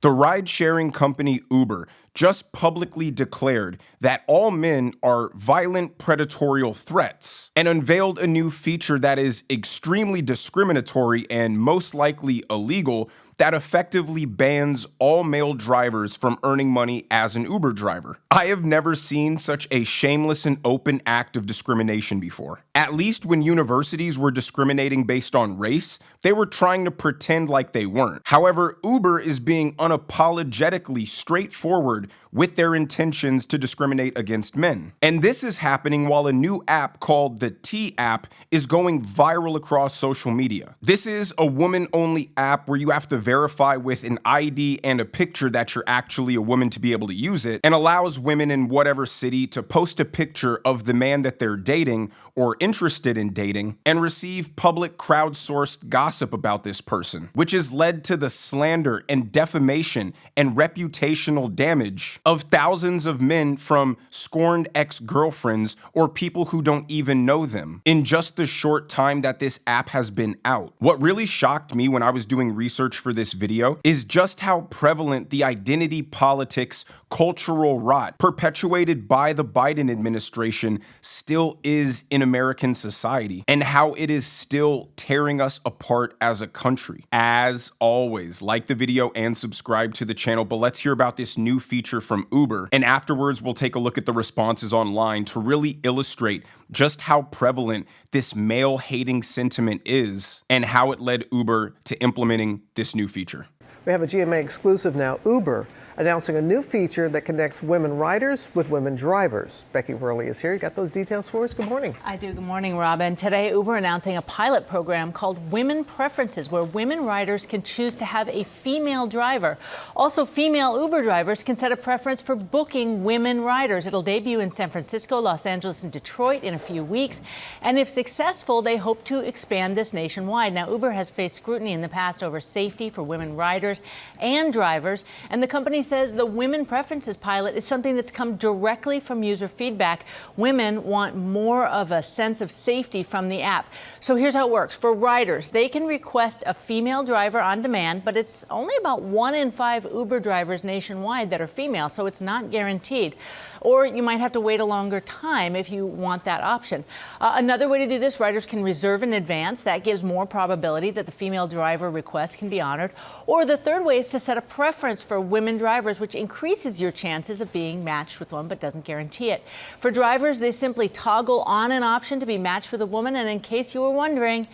The ride-sharing company Uber just publicly declared that all men are violent predatorial threats and unveiled a new feature that is extremely discriminatory and most likely illegal that effectively bans all male drivers from earning money as an Uber driver. I have never seen such a shameless and open act of discrimination before. At least when universities were discriminating based on race, they were trying to pretend like they weren't. However, Uber is being unapologetically straightforward with their intentions to discriminate against men. And this is happening while a new app called the T app is going viral across social media. This is a woman-only app where you have to verify with an ID and a picture that you're actually a woman to be able to use it, and allows women in whatever city to post a picture of the man that they're dating or interested in dating and receive public crowdsourced gossip about this person, which has led to the slander and defamation and reputational damage of thousands of men from scorned ex-girlfriends or people who don't even know them in just the short time that this app has been out. What really shocked me when I was doing research for this video is just how prevalent the identity politics cultural rot perpetuated by the Biden administration still is in American society, and how it is still tearing us apart as a country. As always, like the video and subscribe to the channel, but let's hear about this new feature from Uber, and afterwards we'll take a look at the responses online to really illustrate just how prevalent this male-hating sentiment is and how it led Uber to implementing this new feature. We have a GMA exclusive now. Uber announcing a new feature that connects women riders with women drivers. Becky Worley is here. You got those details for us? Good morning. I do. Good morning, Robin. Today, Uber announcing a pilot program called Women Preferences, where women riders can choose to have a female driver. Also, female Uber drivers can set a preference for booking women riders. It'll debut in San Francisco, Los Angeles, and Detroit in a few weeks. And if successful, they hope to expand this nationwide. Now, Uber has faced scrutiny in the past over safety for women riders and drivers, and the company says the Women Preferences pilot is something that's come directly from user feedback. Women want more of a sense of safety from the app. So here's how it works. For riders, they can request a female driver on demand, but it's only about 1 in 5 Uber drivers nationwide that are female, so it's not guaranteed. Or you might have to wait a longer time if you want that option. Another way to do this, riders can reserve in advance. That gives more probability that the female driver request can be honored. Or the third way is to set a preference for women drivers, which increases your chances of being matched with one but doesn't guarantee it. For drivers, they simply toggle on an option to be matched with a woman. And in case you were wondering,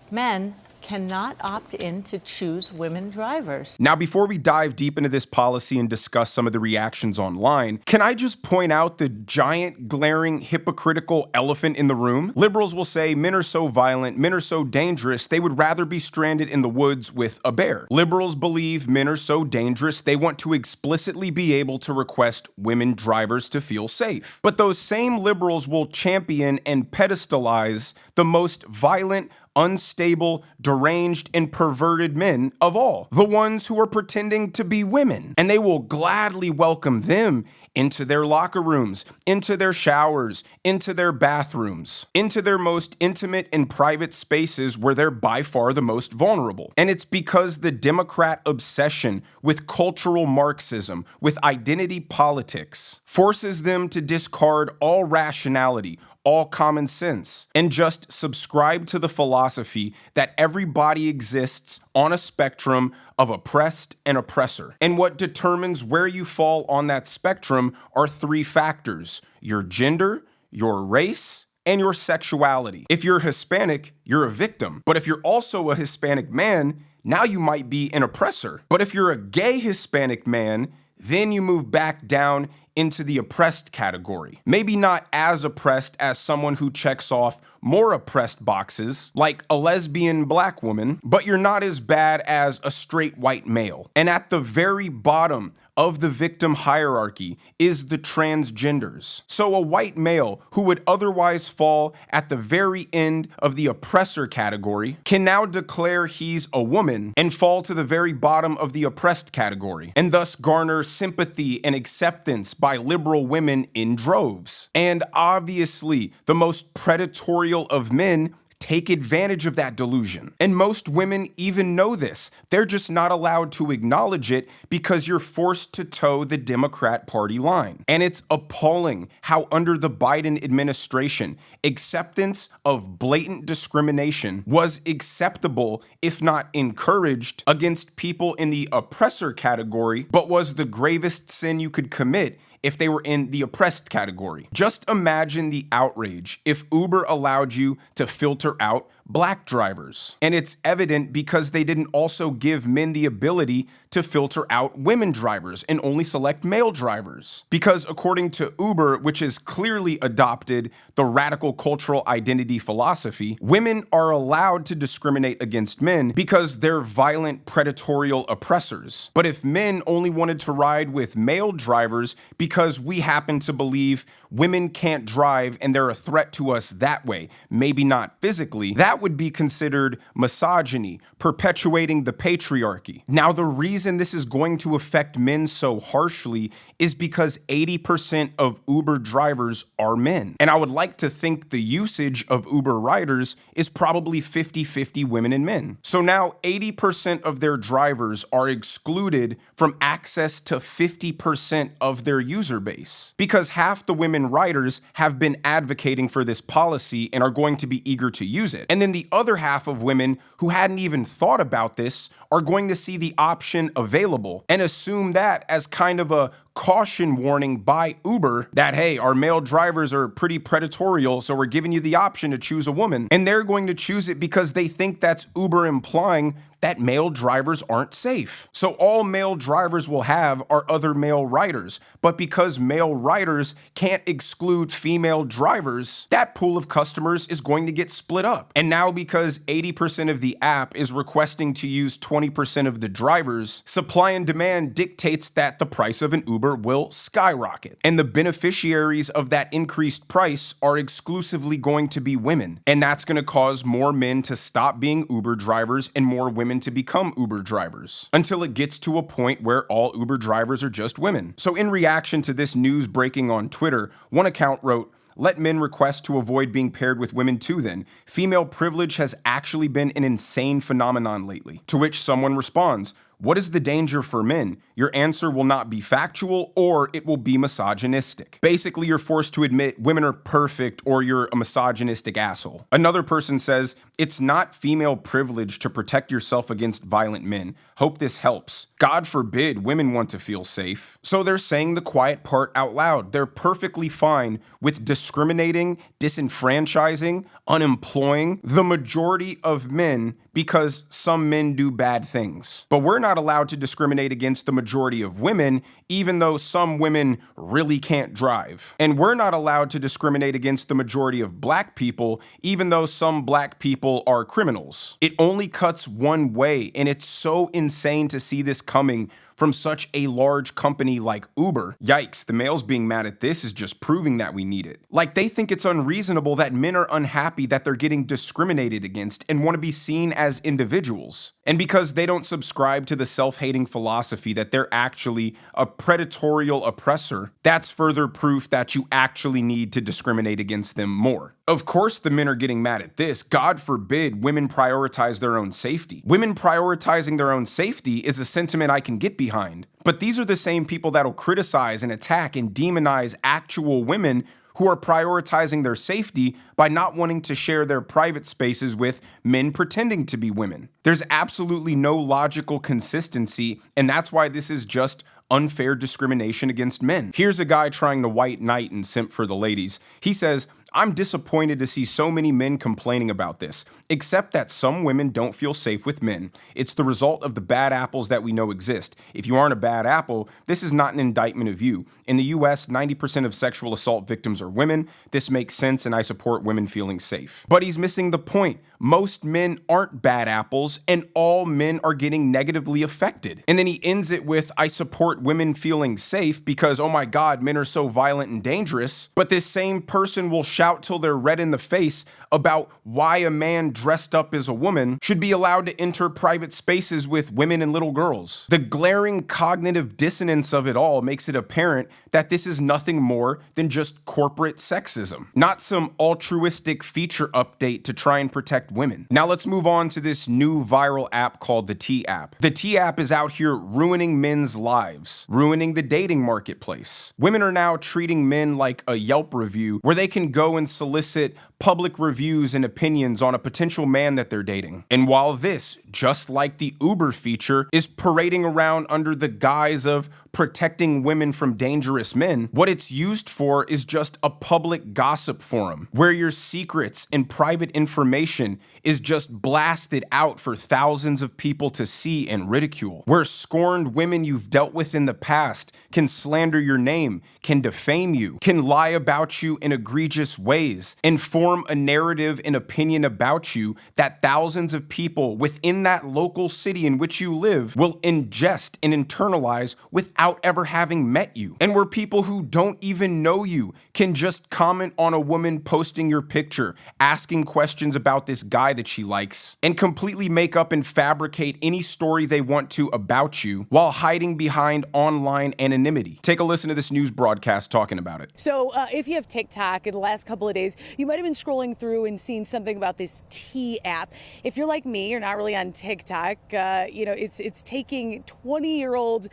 men cannot opt in to choose women drivers. Now, before we dive deep into this policy and discuss some of the reactions online, can I just point out the giant, glaring, hypocritical elephant in the room? Liberals will say men are so violent, men are so dangerous, they would rather be stranded in the woods with a bear. Liberals believe men are so dangerous, they want to explicitly be able to request women drivers to feel safe. But those same liberals will champion and pedestalize the most violent, unstable, deranged, and perverted men of all, the ones who are pretending to be women. And they will gladly welcome them into their locker rooms, into their showers, into their bathrooms, into their most intimate and private spaces where they're by far the most vulnerable. And it's because the Democrat obsession with cultural Marxism, with identity politics, forces them to discard all rationality, all common sense, and just subscribe to the philosophy that everybody exists on a spectrum of oppressed and oppressor. And what determines where you fall on that spectrum are 3 factors: your gender, your race, and your sexuality. If you're Hispanic, you're a victim. But if you're also a Hispanic man, now you might be an oppressor. But if you're a gay Hispanic man, then you move back down into the oppressed category. Maybe not as oppressed as someone who checks off more oppressed boxes, like a lesbian black woman, but you're not as bad as a straight white male. And at the very bottom of the victim hierarchy is the transgenders. So a white male who would otherwise fall at the very end of the oppressor category can now declare he's a woman and fall to the very bottom of the oppressed category, and thus garner sympathy and acceptance by liberal women in droves. And obviously, the most predatory of men take advantage of that delusion. And most women even know this. They're just not allowed to acknowledge it because you're forced to toe the Democrat Party line. And it's appalling how under the Biden administration, acceptance of blatant discrimination was acceptable, if not encouraged, against people in the oppressor category, but was the gravest sin you could commit if they were in the oppressed category. Just imagine the outrage if Uber allowed you to filter out black drivers. And it's evident because they didn't also give men the ability to filter out women drivers and only select male drivers. Because according to Uber, which has clearly adopted the radical cultural identity philosophy, women are allowed to discriminate against men because they're violent, predatory oppressors. But if men only wanted to ride with male drivers because we happen to believe women can't drive and they're a threat to us that way, maybe not physically, that would be considered misogyny, perpetuating the patriarchy. Now, the reason this is going to affect men so harshly is because 80% of Uber drivers are men. And I would like to think the usage of Uber riders is probably 50-50 women and men. So now 80% of their drivers are excluded from access to 50% of their user base because half the women riders have been advocating for this policy and are going to be eager to use it. And then the other half of women who hadn't even thought about this are going to see the option available and assume that as kind of a caution warning by Uber that, hey, our male drivers are pretty predatory, so we're giving you the option to choose a woman. And they're going to choose it because they think that's Uber implying that male drivers aren't safe. So all male drivers will have are other male riders. But because male riders can't exclude female drivers, that pool of customers is going to get split up. And now because 80% of the app is requesting to use 20% of the drivers, supply and demand dictates that the price of an Uber will skyrocket. And the beneficiaries of that increased price are exclusively going to be women. And that's going to cause more men to stop being Uber drivers and more women to become Uber drivers until it gets to a point where all Uber drivers are just women. So in reaction to this news breaking on Twitter, one account wrote, "Let men request to avoid being paired with women too then. Female privilege has actually been an insane phenomenon lately." To which someone responds, "What is the danger for men? Your answer will not be factual or it will be misogynistic." Basically, you're forced to admit women are perfect or you're a misogynistic asshole. Another person says, "It's not female privilege to protect yourself against violent men. Hope this helps. God forbid women want to feel safe." So they're saying the quiet part out loud. They're perfectly fine with discriminating, disenfranchising, unemploying the majority of men because some men do bad things. But we're not allowed to discriminate against the majority of women, even though some women really can't drive. And we're not allowed to discriminate against the majority of black people, even though some black people are criminals. It only cuts one way, and it's so insane to see this coming from such a large company like Uber. Yikes, the males being mad at this is just proving that we need it. Like, they think it's unreasonable that men are unhappy that they're getting discriminated against and want to be seen as individuals. And because they don't subscribe to the self-hating philosophy that they're actually a predatory oppressor, that's further proof that you actually need to discriminate against them more. Of course the men are getting mad at this. God forbid women prioritize their own safety. Women prioritizing their own safety is a sentiment I can get behind. But these are the same people that'll criticize and attack and demonize actual women who are prioritizing their safety by not wanting to share their private spaces with men pretending to be women. There's absolutely no logical consistency, and that's why this is just unfair discrimination against men. Here's a guy trying to white knight and simp for the ladies. He says, "I'm disappointed to see so many men complaining about this, except that some women don't feel safe with men. It's the result of the bad apples that we know exist. If you aren't a bad apple, this is not an indictment of you. In the US, 90% of sexual assault victims are women. This makes sense, and I support women feeling safe." But he's missing the point. Most men aren't bad apples, and all men are getting negatively affected. And then he ends it with, "I support women feeling safe because, oh my God, men are so violent and dangerous." But this same person will shout till they're red in the face about why a man dressed up as a woman should be allowed to enter private spaces with women and little girls. The glaring cognitive dissonance of it all makes it apparent that this is nothing more than just corporate sexism, not some altruistic feature update to try and protect women. Now let's move on to this new viral app called the T app. The T app is out here ruining men's lives, ruining the dating marketplace. Women are now treating men like a Yelp review where they can go and solicit public reviews and opinions on a potential man that they're dating. And while this, just like the Uber feature, is parading around under the guise of protecting women from dangerous men, what it's used for is just a public gossip forum where your secrets and private information is just blasted out for thousands of people to see and ridicule, where scorned women you've dealt with in the past can slander your name, can defame you, can lie about you in egregious ways, and form a narrative and opinion about you that thousands of people within that local city in which you live will ingest and internalize without ever having met you. And where people who don't even know you can just comment on a woman posting your picture, asking questions about this guy that she likes, and completely make up and fabricate any story they want to about you while hiding behind online anonymity. Take a listen to this news broadcast talking about it. So if you have TikTok in the last couple of days, you might have been scrolling through and seen something about this T app. If you're like me, you're not really on TikTok. It's taking 20-year-old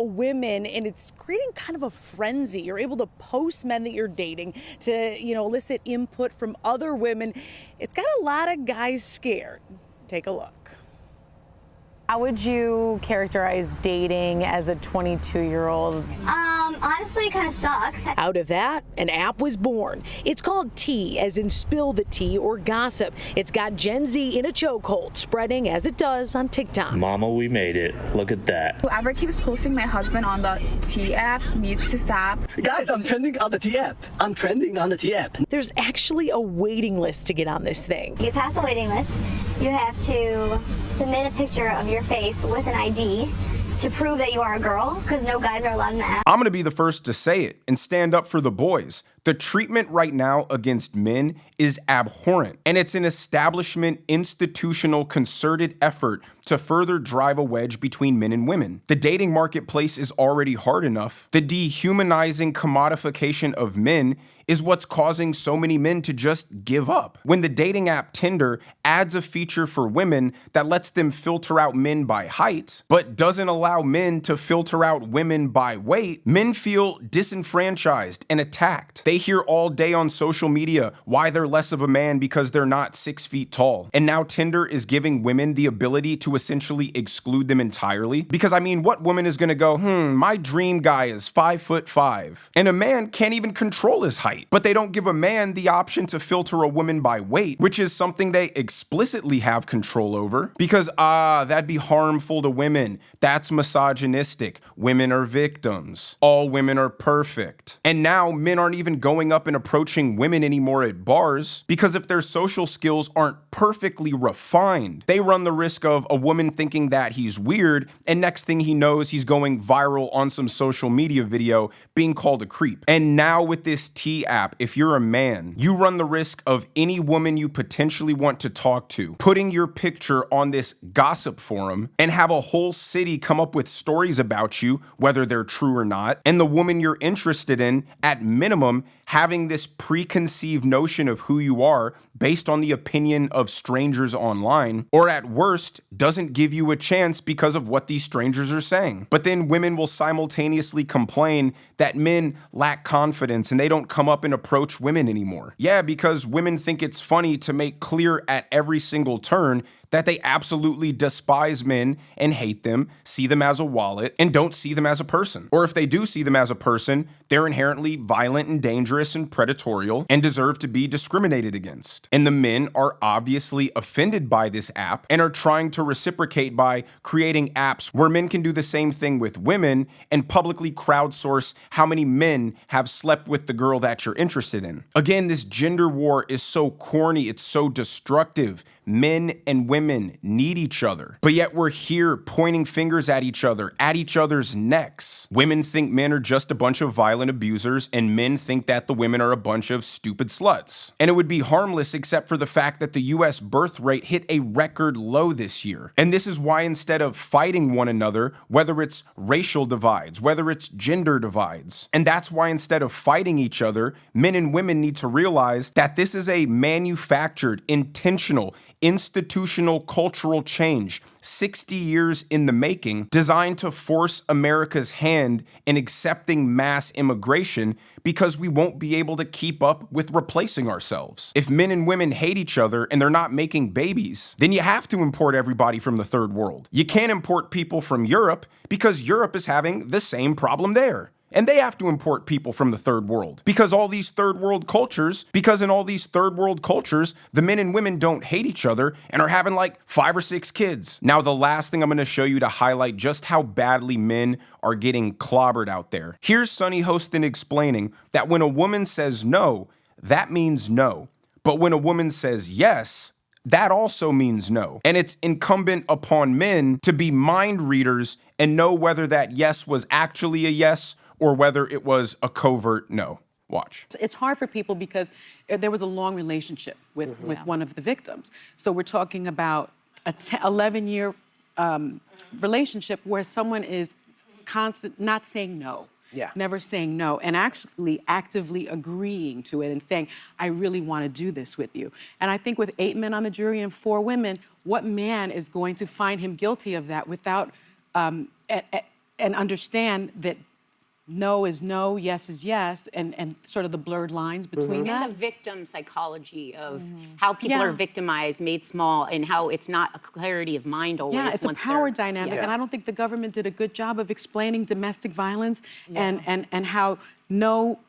women and it's creating kind of a frenzy. You're able to post men that you're dating to, elicit input from other women. It's got a lot of guys scared. Take a look. How would you characterize dating as a 22-year-old? Honestly, it kind of sucks. Out of that, an app was born. It's called Tea, as in spill the tea or gossip. It's got Gen Z in a chokehold, spreading as it does on TikTok. Mama, we made it. Look at that. Whoever keeps posting my husband on the T app needs to stop. Guys, I'm trending on the T app. I'm trending on the T app. There's actually a waiting list to get on this thing. You pass a waiting list. You have to submit a picture of your face with an ID to prove that you are a girl, because no guys are allowed in the app. I'm gonna be the first to say it and stand up for the boys. The treatment right now against men is abhorrent, and it's an establishment, institutional, concerted effort to further drive a wedge between men and women. The dating marketplace is already hard enough. The dehumanizing commodification of men is what's causing so many men to just give up. When the dating app Tinder adds a feature for women that lets them filter out men by height, but doesn't allow men to filter out women by weight, men feel disenfranchised and attacked. They hear all day on social media why they're less of a man because they're not 6 feet tall. And now Tinder is giving women the ability to essentially exclude them entirely. Because what woman is gonna go, my dream guy is 5'5", and a man can't even control his height. But they don't give a man the option to filter a woman by weight, which is something they explicitly have control over. Because, that'd be harmful to women. That's misogynistic. Women are victims. All women are perfect. And now men aren't even going up and approaching women anymore at bars, because if their social skills aren't perfectly refined, they run the risk of a woman thinking that he's weird, and next thing he knows, he's going viral on some social media video being called a creep. And now with this T app, if you're a man, you run the risk of any woman you potentially want to talk to putting your picture on this gossip forum and have a whole city come up with stories about you, whether they're true or not, and the woman you're interested in, at minimum, having this preconceived notion of who you are based on the opinion of strangers online, or at worst, doesn't give you a chance because of what these strangers are saying. But then women will simultaneously complain that men lack confidence and they don't come up and approach women anymore. Yeah, because women think it's funny to make clear at every single turn that they absolutely despise men and hate them, see them as a wallet, and don't see them as a person. Or if they do see them as a person, they're inherently violent and dangerous and predatorial and deserve to be discriminated against. And the men are obviously offended by this app and are trying to reciprocate by creating apps where men can do the same thing with women and publicly crowdsource how many men have slept with the girl that you're interested in. Again, this gender war is so corny, it's so destructive. Men and women need each other. But yet we're here pointing fingers at each other, at each other's necks. Women think men are just a bunch of violent abusers, and men think that the women are a bunch of stupid sluts. And it would be harmless except for the fact that the US birth rate hit a record low this year. And this is why instead of fighting one another, whether it's racial divides, whether it's gender divides, and that's why instead of fighting each other, men and women need to realize that this is a manufactured, intentional, institutional cultural change, 60 years in the making, designed to force America's hand in accepting mass immigration because we won't be able to keep up with replacing ourselves. If men and women hate each other and they're not making babies, then you have to import everybody from the third world. You can't import people from Europe because Europe is having the same problem there. And they have to import people from the third world because in all these third world cultures, the men and women don't hate each other and are having like 5 or 6 kids. Now, the last thing I'm going to show you to highlight just how badly men are getting clobbered out there. Here's Sunny Hostin explaining that when a woman says no, that means no. But when a woman says yes, that also means no. And it's incumbent upon men to be mind readers and know whether that yes was actually a yes or whether it was a covert no. Watch. It's hard for people because there was a long relationship with one of the victims. So we're talking about a 11-year relationship where someone is not saying no. Yeah. Never saying no, and actually actively agreeing to it and saying, I really want to do this with you. And I think with 8 men on the jury and 4 women, what man is going to find him guilty of that without and understand that no is no, yes is yes, and sort of the blurred lines between that. And the victim psychology of how people are victimized, made small, and how it's not a clarity of mind always. Yeah, it's a power dynamic, and I don't think the government did a good job of explaining domestic violence and how no,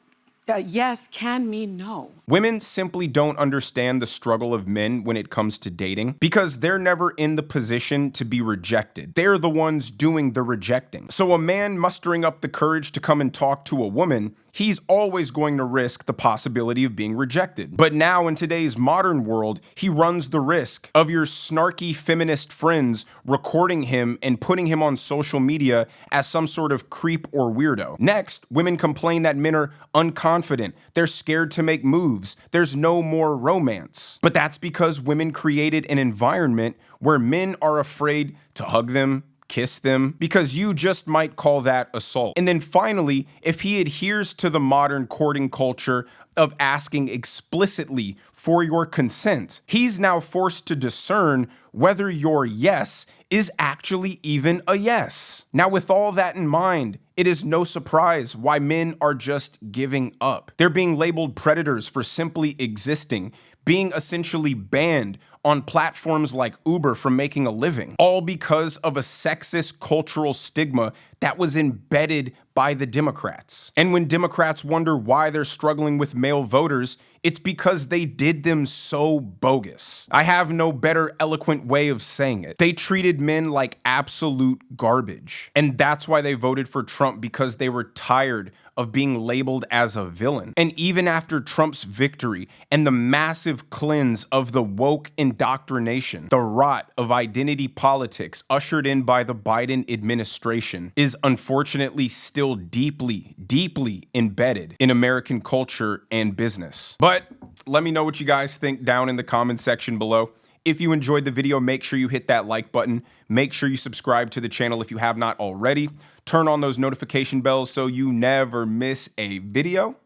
yes can mean no. Women simply don't understand the struggle of men when it comes to dating because they're never in the position to be rejected. They're the ones doing the rejecting. So a man mustering up the courage to come and talk to a woman, he's always going to risk the possibility of being rejected. But now in today's modern world, he runs the risk of your snarky feminist friends recording him and putting him on social media as some sort of creep or weirdo. Next, women complain that men are unconfident. They're scared to make moves. There's no more romance. But that's because women created an environment where men are afraid to hug them, kiss them, because you just might call that assault. And then finally, if he adheres to the modern courting culture of asking explicitly for your consent, he's now forced to discern whether your yes is actually even a yes. Now, with all that in mind, it is no surprise why men are just giving up. They're being labeled predators for simply existing, being essentially banned on platforms like Uber from making a living, all because of a sexist cultural stigma that was embedded by the Democrats. And when Democrats wonder why they're struggling with male voters, it's because they did them so bogus. I have no better eloquent way of saying it. They treated men like absolute garbage. And that's why they voted for Trump, because they were tired of being labeled as a villain. And even after Trump's victory and the massive cleanse of the woke indoctrination, the rot of identity politics ushered in by the Biden administration is unfortunately still deeply, deeply embedded in American culture and business. But let me know what you guys think down in the comment section below. If you enjoyed the video, make sure you hit that like button. Make sure you subscribe to the channel if you have not already. Turn on those notification bells so you never miss a video.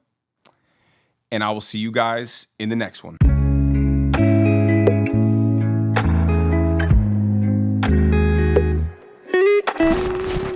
And I will see you guys in the next one.